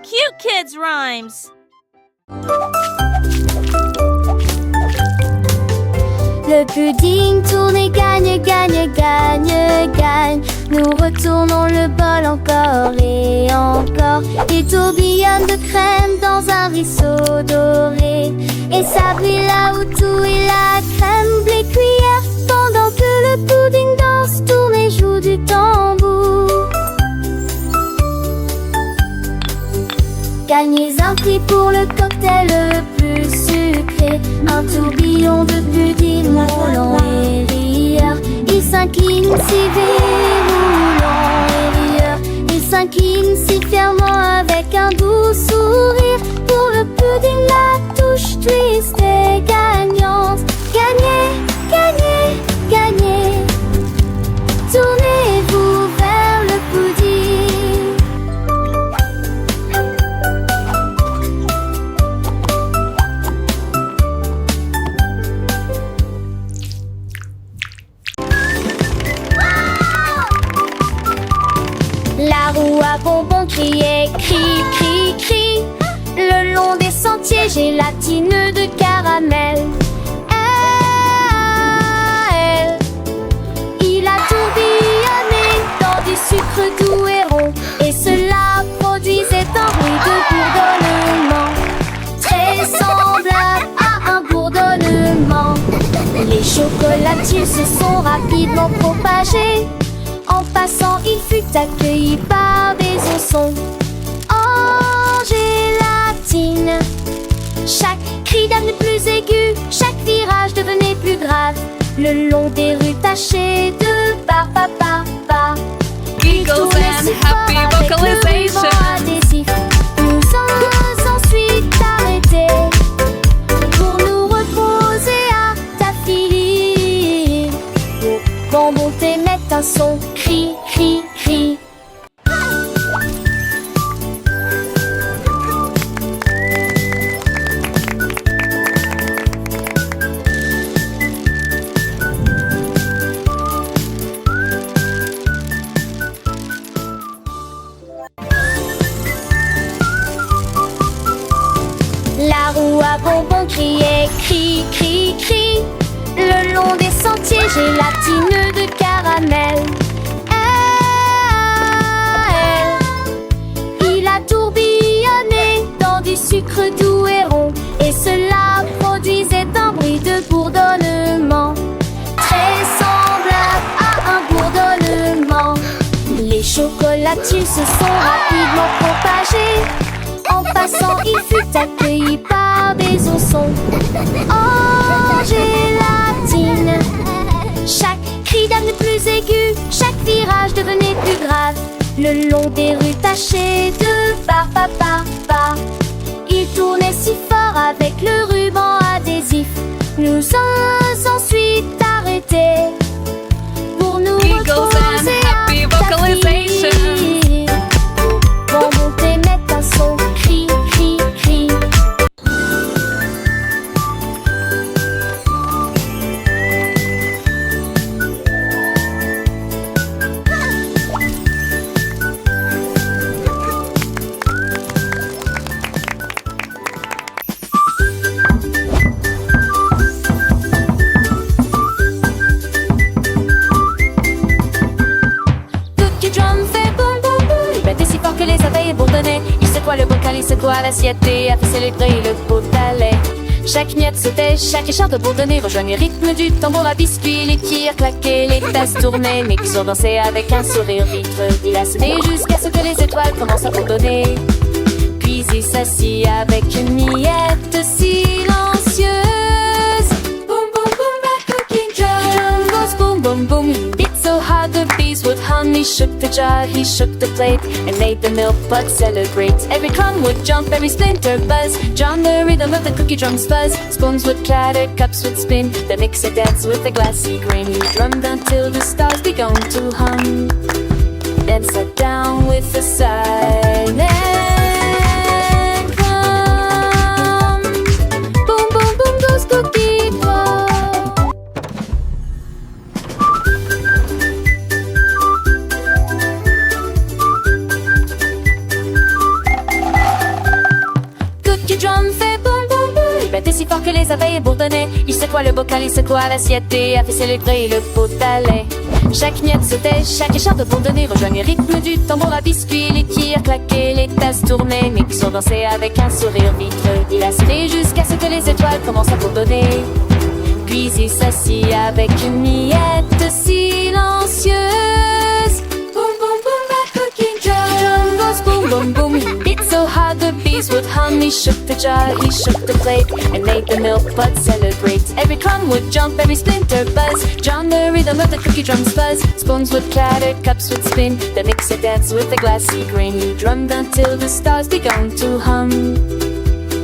cute kids' rhymes. Le pudding tourne et gagne, gagne, gagne, gagne. Nous retournons le bol encore et encore. Il tourbillonne de crème dans un ruisseau doré. Et ça brille là où tout est la crème, les cuillères. Pendant que le pudding danse, tourne et joue du tambour. Gagnez un prix pour le cocktail le plus sucré. Un tourbillon de pudding roulant et rieur. Il s'incline si roulant et rieur. Il s'incline si fièrement avec un doux sourire. Pour le pudding la touche twist est gagnante. Gagnez, gagnez, gagnez. Tournez-vous vers le pudding. La roue à bonbons criait, crie, crie, crie. Le long des sentiers gélatineux de caramel. Il a tourbillonné dans du sucre doux et rond. Et cela produisait un bruit de bourdonnement, très semblable à un bourdonnement. Les chocolatiers se sont rapidement propagés. En passant, il fut accueilli par des oursons en gélatine. Chaque cri devenait plus aigu, chaque virage devenait plus grave. Le long des rues tachées de ba. Giggles and happy vocalization. Nous sommes ensuite arrêtés pour nous reposer à tafili. Quand monter met un son, cri, cri, cri. La roue à bonbons criait, cri, cri, cri. Le long des sentiers gélatineux de caramel. Il a tourbillonné dans du sucre doux et rond. Et cela produisait un bruit de bourdonnement, très semblable à un bourdonnement. Les chocolatiers se sont rapidement propagés. En passant, il fut accueilli par des oursons en gélatine. Chaque cri devenait plus aigu, chaque virage devenait plus grave. Le long des rues tachées de ba. Il tournait si fort avec le ruban adhésif. Nous sommes ensuite arrêtés pour nous Giggles and reposer happy à vocalization. tapis. Quand monter met un son, cri, cri, cri. Cookie Drum fait boum boum boum. Il battait si fort que les abeilles bourdonnaient. Il secoua le bocal, il secoua l'assiette et a fait célébrer le pot à lait. Chaque miette sautait, chaque écharpe bourdonnait, rejoignait le rythme du tambour à biscuits. Les cuillères claquaient, les tasses tournaient, mais qui dansait avec un sourire vitre. Il a sonné jusqu'à ce que les étoiles commencent à bourdonner. Puis il s'assit avec une miette silencieuse. Boum boum boum, la cookie drum goes boom boom boom. He beat so hard the bees would hum. He shook the jar, he shook the plate, and made the milk bugs celebrate. Every crumb would jump, every splinter buzz. John, the rhythm of the cookie drums fuzz. Spoons would clatter, cups would spin, the mixer danced with a glassy grin. He drummed until the stars began to hum, then sat down with a sigh. Then come, boom boom boom goes cookie drum. fort que les abeilles bourdonnaient. Il secoua le bocal, il secoua l'assiette et a fait célébrer le pot à lait. Chaque miette sautait, chaque écharpe bourdonnait, rejoignait le rythme du tambour à biscuits. Les cuillères claquaient, les tasses tournaient, Mixo dansait avec un sourire vitreux. Il a sonné jusqu'à ce que les étoiles commencent à bourdonner. Puis il s'assit avec une miette silencieuse. Boom boom boom, that cooking drum goes boom boom boom. He beat so hard the bees would hum. He shook the jar, he shook the plate, and made the milk pot celebrate. Every crumb would jump, every splinter buzz. Drown the rhythm of the cookie drum's buzz. Spoons would clatter, cups would spin. The mixer danced with a glassy grin. He drummed until the stars began to hum.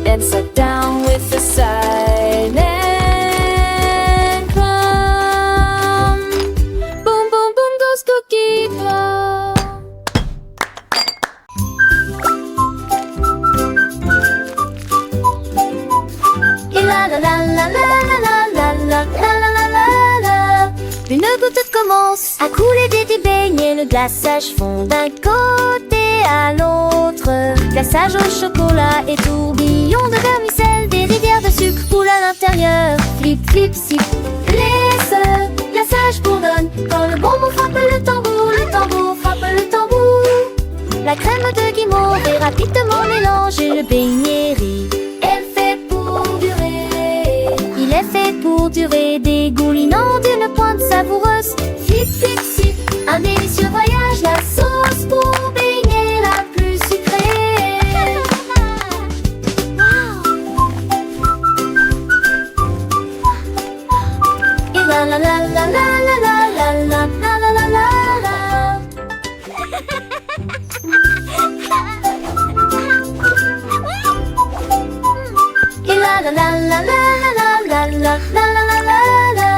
Then sat down with a silent cookie drum. Et la la la la la la la la la la la la. Une goutte commence à couler des beignets. Le glaçage fond d'un côté à l'autre. Glaçage au chocolat et tourbillon de vermicelle. Des rivières de sucre coulent à l'intérieur. Flip flip sip. Laisse, glaçage bourdonne. Quand le bonbon frappe le tambour frappe le tambour. La crème de guimauve est rapidement mélangée. Le beignet rit. Elle fait pour durer. Il est fait pour durer, dégoulinant d'une pointe savoureuse. Flip flip sip, un délicieux voyage. La sauce pour beignet la plus sucrée. Et la la la la la la la la la la la la la. Et la la la la la la la la la la la la.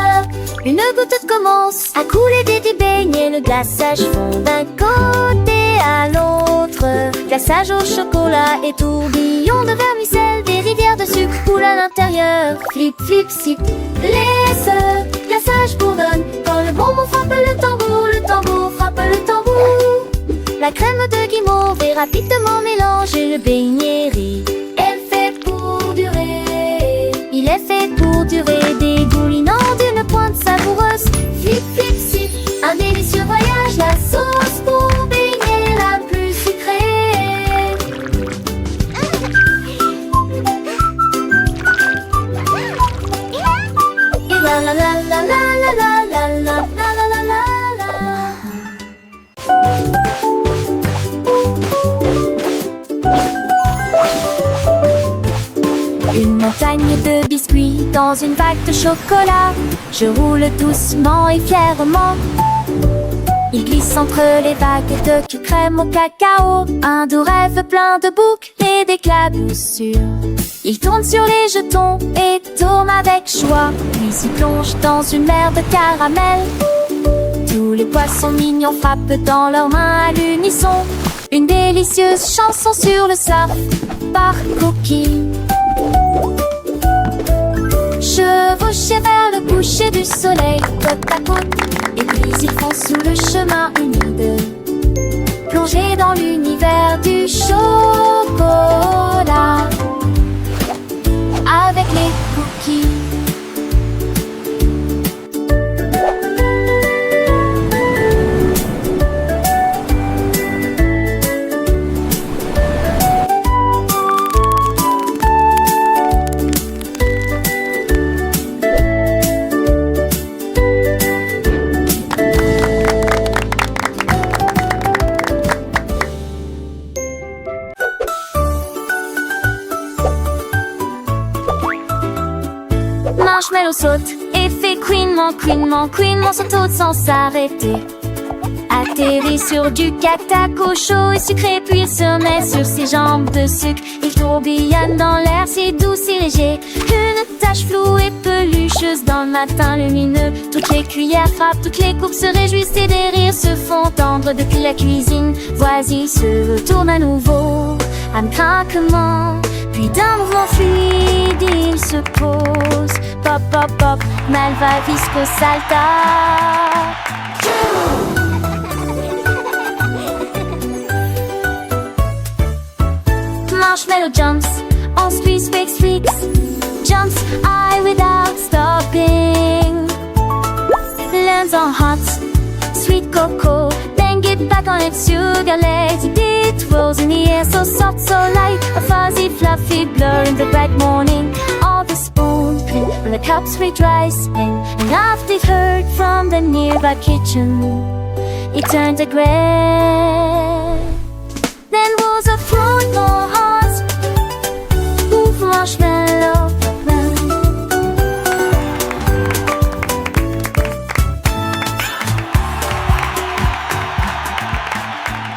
Une goutte commence à couler des beignets. Le glaçage fond d'un côté à l'autre. Glaçage au chocolat et tourbillon de vermicelle. Des rivières de sucre coulent à l'intérieur. Flip flip sip. Laisse, glaçage bourdonne. Quand le bonbon frappe le tambour frappe le tambour. La crème de guimauve est rapidement mélangée. Le beignet rit. Elle fait pour durer. Il est fait pour durer, dégoulinant d'une pointe savoureuse. Flip flip sip, un délicieux voyage. La sauce pour beignet la plus sucrée. Et la la la la la la la la la la la la la. Une montagne de biscuits dans une vague de chocolat. Je roule doucement et fièrement. Il glisse entre les vagues de crème au cacao. Un doux rêve plein de boucles et d'éclaboussures. Il tourne sur les jetons et tourne avec joie. Puis il plonge dans une mer de caramel. Tous les poissons mignons frappent dans leurs mains à l'unisson. Une délicieuse chanson sur le surf par Cookie. Chevauchés vers le coucher du soleil, côte à côte, et puis ils foncent sous le chemin humide, plongés dans l'univers du chocolat, avec les cookies. Marshmallow saute et fait couinement, couinement, couinement, saute sans s'arrêter. Atterrit sur du cactaco chaud et sucré, puis il se met sur ses jambes de sucre. Il tourbillonne dans l'air si doux, si léger. Une tache floue et pelucheuse dans le matin lumineux. Toutes les cuillères frappent, toutes les coupes se réjouissent et des rires se font entendre depuis la cuisine. Voici se retourne à nouveau, un craquement, puis d'un mouvement fluide il se pose. Pop, pop, pop, Malvavisco salta. Marshmallow jumps, on squeeze, fix, fix. jumps high without stopping. Lands on hot, sweet cocoa, then get back on its sugar legs. It rolls in the air, so soft, so light, a fuzzy, fluffy blur in the bright morning. All the spoon print when the cups reach rice pen, and after it heard from the nearby kitchen, it turned to gray. Then was a fruit more